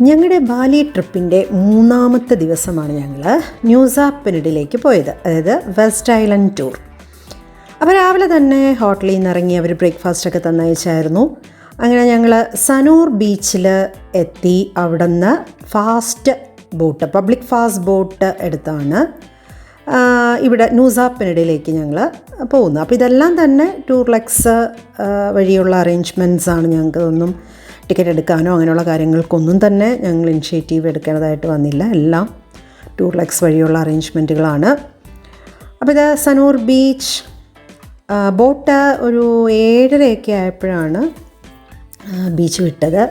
ഞങ്ങളുടെ ബാലി ട്രിപ്പിൻ്റെ 3-ാമത്തെ ദിവസമാണ് ഞങ്ങൾ ന്യൂസ പെനിഡിലേക്ക് പോയത്, അതായത് വെസ്റ്റ് ഐലൻഡ് ടൂർ. അപ്പോൾ രാവിലെ തന്നെ ഹോട്ടലിൽ നിന്ന് ഇറങ്ങി അവർ ബ്രേക്ക്ഫാസ്റ്റൊക്കെ തന്നയച്ചായിരുന്നു. അങ്ങനെ ഞങ്ങൾ സനൂർ ബീച്ചിൽ എത്തി. അവിടെ നിന്ന് പബ്ലിക് ഫാസ്റ്റ് ബോട്ട് എടുത്താണ് ഇവിടെ ന്യൂസ പെനിഡിലേക്ക് ഞങ്ങൾ പോകുന്നത്. അപ്പോൾ ഇതെല്ലാം തന്നെ ടൂർലെക്സ് വഴിയുള്ള അറേഞ്ച്മെൻറ്റ്സാണ്. ഞങ്ങൾക്കൊന്നും ടിക്കറ്റ് എടുക്കാനോ അങ്ങനെയുള്ള കാര്യങ്ങൾക്കൊന്നും തന്നെ ഞങ്ങൾ ഇനിഷ്യേറ്റീവ് എടുക്കേണ്ടതായിട്ട് വന്നില്ല. എല്ലാം ടൂർലെക്സ് വഴിയുള്ള അറേഞ്ച്മെൻറ്റുകളാണ്. അപ്പോൾ ഇത് സനൂർ ബീച്ച്. ബോട്ട് ഒരു 7:30 ആയപ്പോഴാണ് ബീച്ച് വിട്ടത്.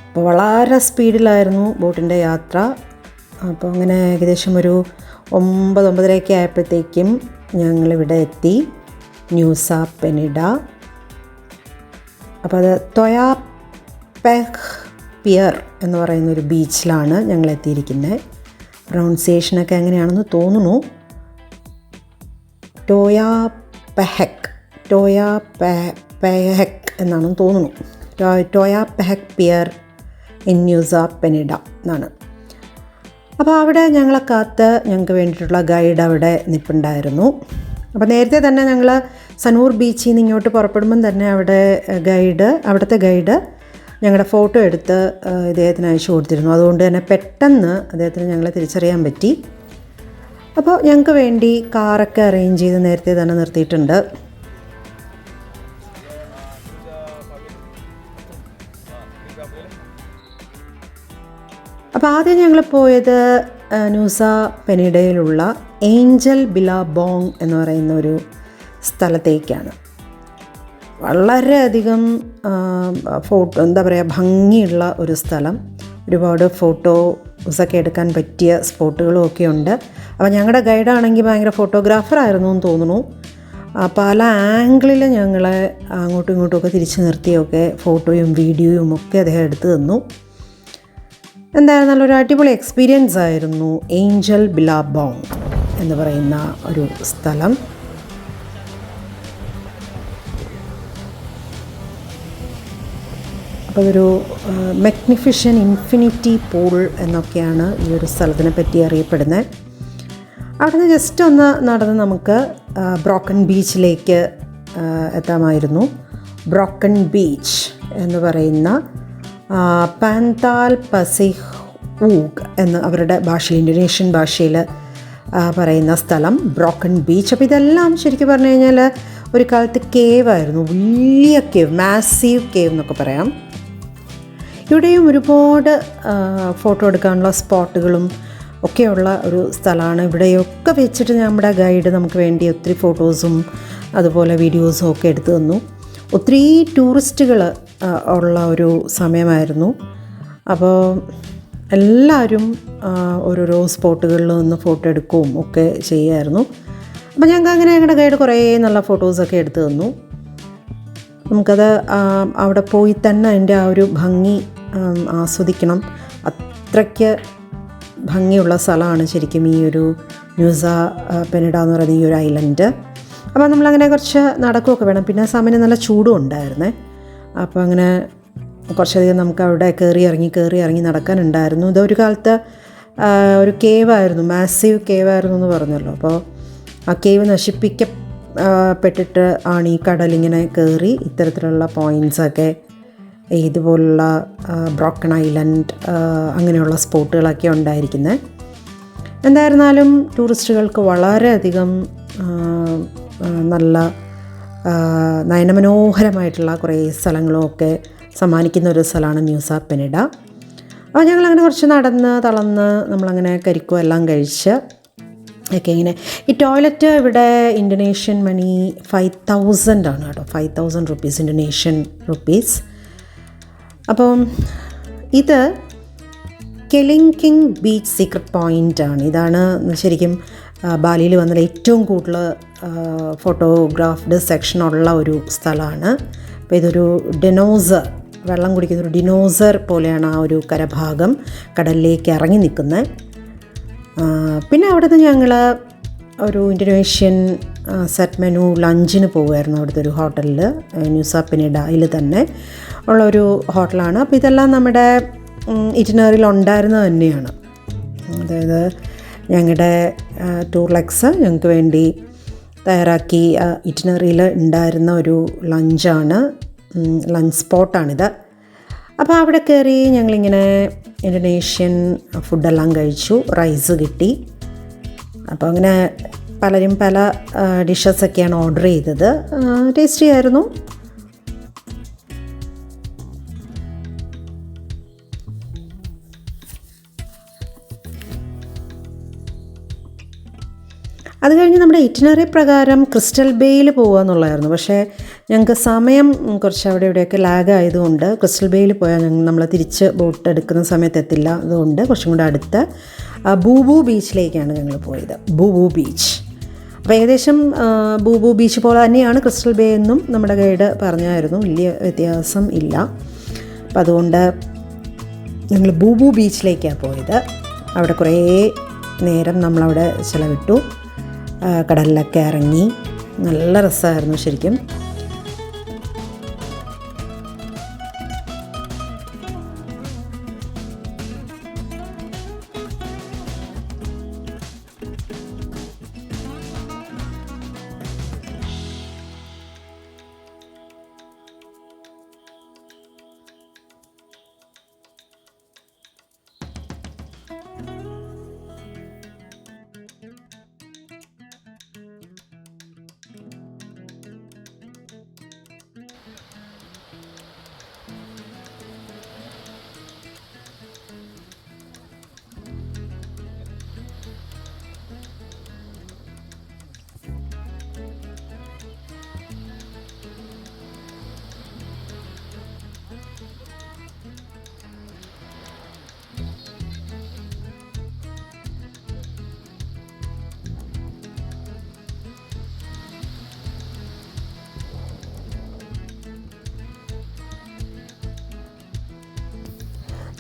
അപ്പോൾ വളരെ സ്പീഡിലായിരുന്നു ബോട്ടിൻ്റെ യാത്ര. അപ്പോൾ അങ്ങനെ ഏകദേശം ഒരു 9-9:30 ആയപ്പോഴത്തേക്കും ഞങ്ങളിവിടെ എത്തി, ന്യൂസ പെനിഡ. അപ്പോൾ അത് ടോയാ പെഹ് പിയർ എന്ന് പറയുന്നൊരു ബീച്ചിലാണ് ഞങ്ങൾ എത്തിയിരിക്കുന്നത്. പ്രൊണൗൺസിയേഷനൊക്കെ എങ്ങനെയാണെന്ന് തോന്നുന്നു. ടോയാ പെഹെക് എന്നാണെന്ന് തോന്നുന്നു. ടോയാ പെഹെക് പിയർ ഇൻ ന്യൂസ പെനിഡ എന്നാണ്. അപ്പോൾ അവിടെ ഞങ്ങളെ കാത്ത് ഞങ്ങൾക്ക് വേണ്ടിയിട്ടുള്ള ഗൈഡ് അവിടെ നിൽപ്പുണ്ടായിരുന്നു. അപ്പോൾ നേരത്തെ തന്നെ ഞങ്ങൾ സനൂർ ബീച്ചിൽ നിന്ന് ഇങ്ങോട്ട് പുറപ്പെടുമ്പം തന്നെ അവിടുത്തെ ഗൈഡ് ഞങ്ങളുടെ ഫോട്ടോ എടുത്ത് ഇദ്ദേഹത്തിന് അയച്ചു കൊടുത്തിരുന്നു. അതുകൊണ്ട് തന്നെ പെട്ടെന്ന് അദ്ദേഹത്തിന് ഞങ്ങളെ തിരിച്ചറിയാൻ പറ്റി. അപ്പോൾ ഞങ്ങൾക്ക് വേണ്ടി കാറൊക്കെ അറേഞ്ച് ചെയ്ത് നേരത്തെ തന്നെ നിർത്തിയിട്ടുണ്ട്. അപ്പോൾ ആദ്യം ഞങ്ങൾ പോയത് ന്യൂസ പെനിഡയിലുള്ള ഏഞ്ചൽ ബിലാബോങ് എന്ന് പറയുന്ന ഒരു സ്ഥലത്തേക്കാണ്. വളരെയധികം ഭംഗിയുള്ള ഒരു സ്ഥലം. ഒരുപാട് ഫോട്ടോസൊക്കെ എടുക്കാൻ പറ്റിയ സ്പോട്ടുകളും ഒക്കെ ഉണ്ട്. അപ്പോൾ ഞങ്ങളുടെ ഗൈഡാണെങ്കിൽ ഭയങ്കര ഫോട്ടോഗ്രാഫറായിരുന്നു എന്ന് തോന്നുന്നു. പല ആംഗിളിൽ ഞങ്ങളെ അങ്ങോട്ടും ഇങ്ങോട്ടുമൊക്കെ തിരിച്ച് നിർത്തിയൊക്കെ ഫോട്ടോയും വീഡിയോയും ഒക്കെ അദ്ദേഹം എടുത്തു തന്നു. എന്തായാലും നല്ലൊരു അടിപൊളി എക്സ്പീരിയൻസ് ആയിരുന്നു ഏഞ്ചൽ ബിലാബോങ് എന്ന് പറയുന്ന ഒരു സ്ഥലം. അപ്പോൾ അതൊരു മാഗ്നിഫിഷ്യൻ ഇൻഫിനിറ്റി പൂൾ എന്നൊക്കെയാണ് ഈ ഒരു സ്ഥലത്തിനെ പറ്റി അറിയപ്പെടുന്നത്. അവിടെ നിന്ന് ജസ്റ്റ് ഒന്ന് നടന്ന് നമുക്ക് ബ്രോക്കൺ ബീച്ചിലേക്ക് എത്താമായിരുന്നു. ബ്രോക്കൺ ബീച്ച് എന്ന് പറയുന്ന പാന്താൽ പസിഹ് ഊഗ് എന്ന് അവരുടെ ഭാഷയിൽ, ഇന്തോനേഷ്യൻ ഭാഷയിൽ പറയുന്ന സ്ഥലം ബ്രോക്കൺ ബീച്ച്. അപ്പോൾ ഇതെല്ലാം ശരിക്കും പറഞ്ഞു കഴിഞ്ഞാൽ ഒരു കാലത്ത് കേവായിരുന്നു, വലിയ കേവ്, മാസീവ് കേവ് എന്നൊക്കെ പറയാം. ഇവിടെയും ഒരുപാട് ഫോട്ടോ എടുക്കാനുള്ള സ്പോട്ടുകളും ഒക്കെയുള്ള ഒരു സ്ഥലമാണ്. ഇവിടെയൊക്കെ വെച്ചിട്ട് നമ്മുടെ ഗൈഡ് നമുക്ക് വേണ്ടി ഒത്തിരി ഫോട്ടോസും അതുപോലെ വീഡിയോസും ഒക്കെ എടുത്തു തന്നു. ഒത്തിരി ടൂറിസ്റ്റുകൾ ഉള്ള ഒരു സമയമായിരുന്നു. അപ്പോൾ എല്ലാവരും ഓരോരോ സ്പോട്ടുകളിൽ നിന്ന് ഫോട്ടോ എടുക്കുകയും ഒക്കെ ചെയ്യുമായിരുന്നു. അപ്പോൾ ഞങ്ങളുടെ ഗൈഡ് കുറേ നല്ല ഫോട്ടോസൊക്കെ എടുത്തു തന്നു. നമുക്കത് അവിടെ പോയി തന്നെ അതിൻ്റെ ആ ഒരു ഭംഗി ആസ്വദിക്കണം. അത്രയ്ക്ക് ഭംഗിയുള്ള സ്ഥലമാണ് ശരിക്കും ഈ ഒരു ന്യൂസ പെനിഡ എന്ന് പറയുന്ന ഈ ഒരു ഐലൻഡ്. അപ്പോൾ നമ്മളങ്ങനെ കുറച്ച് നടക്കുകയൊക്കെ വേണം. പിന്നെ സമയം നല്ല ചൂടും ഉണ്ടായിരുന്നേ. അപ്പോൾ അങ്ങനെ കുറച്ചധികം നമുക്ക് അവിടെ കയറി ഇറങ്ങി നടക്കാനുണ്ടായിരുന്നു. ഇതൊരു കാലത്ത് ഒരു കേവായിരുന്നു, മാസീവ് കേവായിരുന്നു എന്ന് പറഞ്ഞല്ലോ. അപ്പോൾ ആ കേവ് നശിപ്പിക്കപ്പെട്ടിട്ട് ആണ് ഈ കടലിങ്ങനെ കയറി ഇത്തരത്തിലുള്ള പോയിൻറ്റ്സൊക്കെ, ഇതുപോലുള്ള ബ്രോക്കൺ ഐലൻഡ് അങ്ങനെയുള്ള സ്പോട്ടുകളൊക്കെ ഉണ്ടായിരിക്കുന്നത്. എന്തായിരുന്നാലും ടൂറിസ്റ്റുകൾക്ക് വളരെയധികം നല്ല നയനമനോഹരമായിട്ടുള്ള കുറേ സ്ഥലങ്ങളുമൊക്കെ സമ്മാനിക്കുന്ന ഒരു സ്ഥലമാണ് ന്യൂസ പെനിഡ. അപ്പോൾ ഞങ്ങളങ്ങനെ കുറച്ച് നടന്ന് തളർന്ന് നമ്മളങ്ങനെ കരിക്കും എല്ലാം കഴിച്ച് ഒക്കെ ഇങ്ങനെ. ഈ ടോയ്ലറ്റ് ഇവിടെ ഇന്തോനേഷ്യൻ മണി 5,000 ആണ് കേട്ടോ, 5,000 റുപ്പീസ്, ഇന്തോനേഷ്യൻ റുപ്പീസ്. അപ്പം ഇത് കെലിംകിങ് ബീച്ച് സീക്രട്ട് പോയിൻ്റ് ആണ്. ഇതാണ് ശരിക്കും ബാലിയിൽ വന്നാൽ ഏറ്റവും കൂടുതൽ ഫോട്ടോഗ്രാഫ്ഡ് സെക്ഷനുള്ള ഒരു സ്ഥലമാണ്. അപ്പോൾ ഇതൊരു വെള്ളം കുടിക്കുന്നൊരു ഡിനോസർ പോലെയാണ് ആ ഒരു കരഭാഗം കടലിലേക്ക് ഇറങ്ങി നിൽക്കുന്നത്. പിന്നെ അവിടെ നിന്ന് ഞങ്ങൾ ഒരു ഇന്തോനേഷ്യൻ സെറ്റ് മെനു ലഞ്ചിന് പോകുമായിരുന്നു. അവിടുത്തെ ഒരു ഹോട്ടലിൽ, ന്യൂസ പെനിഡയിൽ തന്നെ ഉള്ളൊരു ഹോട്ടലാണ്. അപ്പോൾ ഇതെല്ലാം നമ്മുടെ ഇറ്റിനറിയിൽ ഉണ്ടായിരുന്നത് തന്നെയാണ്. അതായത് ഞങ്ങളുടെ ടൂർ ലെക്സ് ഞങ്ങൾക്ക് വേണ്ടി തയ്യാറാക്കി ഇറ്റിനറിയിൽ ഉണ്ടായിരുന്ന ഒരു ലഞ്ചാണ്, ലഞ്ച് സ്പോട്ടാണിത്. അപ്പോൾ അവിടെ കയറി ഞങ്ങളിങ്ങനെ ഇന്തോനേഷ്യൻ ഫുഡെല്ലാം കഴിച്ചു. റൈസ് കിട്ടി. അപ്പോൾ അങ്ങനെ പലരും പല ഡിഷസൊക്കെയാണ് ഓർഡർ ചെയ്തത്. ടേസ്റ്റി ആയിരുന്നു. അത് കഴിഞ്ഞ് നമ്മുടെ ഇറ്റിനറി പ്രകാരം ക്രിസ്റ്റൽ ബേയിൽ പോകുക എന്നുള്ളതായിരുന്നു. പക്ഷേ ഞങ്ങൾക്ക് സമയം കുറച്ച് അവിടെ ഇവിടെയൊക്കെ ലാഗ് ആയതുകൊണ്ട് ക്രിസ്റ്റൽ ബേയിൽ പോയാൽ നമ്മൾ തിരിച്ച് ബോട്ട് എടുക്കുന്ന സമയത്ത് എത്തില്ല. അതുകൊണ്ട് കുറച്ചും കൂടെ അടുത്ത് ബൂബു ബീച്ചിലേക്കാണ് ഞങ്ങൾ പോയത്. ബൂബു ബീച്ച്. അപ്പോൾ ഏകദേശം ബൂബു ബീച്ച് പോലെ തന്നെയാണ് ക്രിസ്റ്റൽ ബേ എന്നും നമ്മുടെ ഗൈഡ് പറഞ്ഞായിരുന്നു. വലിയ വ്യത്യാസം ഇല്ല. അപ്പം അതുകൊണ്ട് ഞങ്ങൾ ബൂബു ബീച്ചിലേക്കാണ് പോയത്. അവിടെ കുറേ നേരം നമ്മളവിടെ ചിലവിട്ടു. കടലിലൊക്കെ ഇറങ്ങി നല്ല രസമായിരുന്നു ശരിക്കും.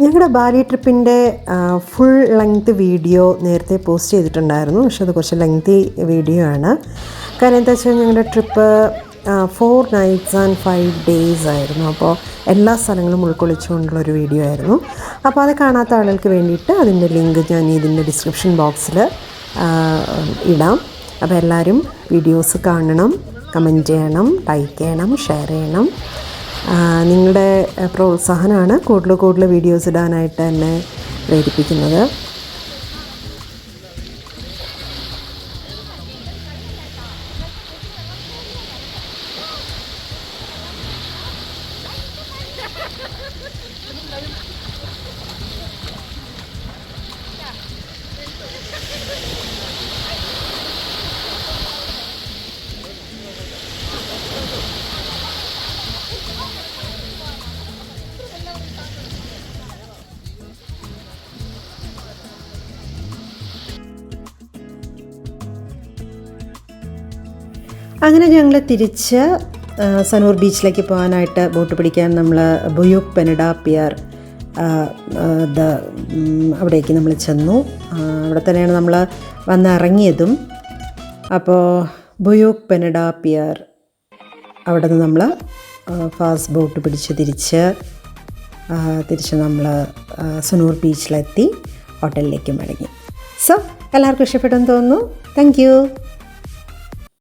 ഞങ്ങളുടെ ബാലി ട്രിപ്പിൻ്റെ ഫുൾ ലെങ്ത് വീഡിയോ നേരത്തെ പോസ്റ്റ് ചെയ്തിട്ടുണ്ടായിരുന്നു. പക്ഷെ അത് കുറച്ച് ലെങ്തി വീഡിയോ ആണ്. കാരണം എന്താ വെച്ചാൽ ഞങ്ങളുടെ ട്രിപ്പ് 4 nights and 5 days ആയിരുന്നു. അപ്പോൾ എല്ലാ സ്ഥലങ്ങളും ഉൾക്കൊള്ളിച്ചുകൊണ്ടുള്ളൊരു വീഡിയോ ആയിരുന്നു. അപ്പോൾ അത് കാണാത്ത ആളുകൾക്ക് വേണ്ടിയിട്ട് അതിൻ്റെ ലിങ്ക് ഞാൻ ഇതിൻ്റെ ഡിസ്ക്രിപ്ഷൻ ബോക്സിൽ ഇടാം. അപ്പോൾ എല്ലാവരും വീഡിയോസ് കാണണം, കമൻറ്റ് ചെയ്യണം, ലൈക്ക് ചെയ്യണം, ഷെയർ ചെയ്യണം. നിങ്ങളുടെ പ്രോത്സാഹനമാണ് കൂടുതൽ വീഡിയോസ് ഇടാനായിട്ട് എന്നെ പ്രേരിപ്പിക്കുന്നത്. അങ്ങനെ ഞങ്ങൾ തിരിച്ച് സനൂർ ബീച്ചിലേക്ക് പോകാനായിട്ട് ബോട്ട് പിടിക്കാൻ നമ്മൾ ബുയൂക്ക് പെനഡ പിയർ അവിടേക്ക് നമ്മൾ ചെന്നു. അവിടെ തന്നെയാണ് നമ്മൾ വന്നിറങ്ങിയതും. അപ്പോൾ ബുയൂക്ക് പെനഡ പിയർ അവിടെ നിന്ന് നമ്മൾ ഫാസ്റ്റ് ബോട്ട് പിടിച്ച് തിരിച്ച് നമ്മൾ സനൂർ ബീച്ചിലെത്തി ഹോട്ടലിലേക്ക് മടങ്ങി. സോ എല്ലാവർക്കും ഇഷ്ടപ്പെട്ടെന്ന് തോന്നുന്നു. Thank you.